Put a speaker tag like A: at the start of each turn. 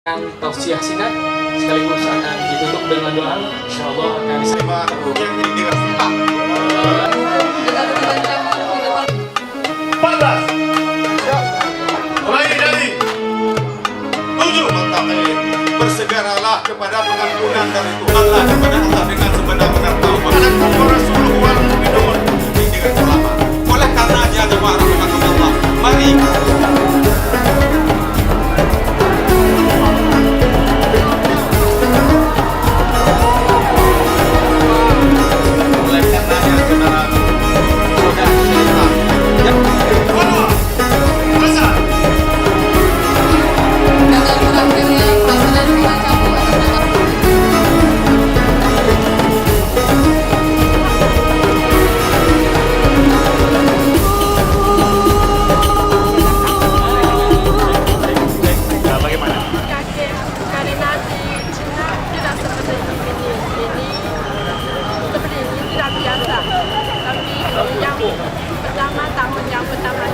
A: tausiah singkat sekaligus akan ditutup dengan doa. Insyaallah akan
B: yang ini dengan sumpah. 14 mulai dari 7 mentakin bersegeralah kepada pengampunan dari Tuhanlah kepada Allah dengan sebenar-benar taubat dan Rasulullah wal mu'minun dengan ulama. Oleh karena dia jemaah rahmatullah, mari
C: yang pertama tahun yang pertama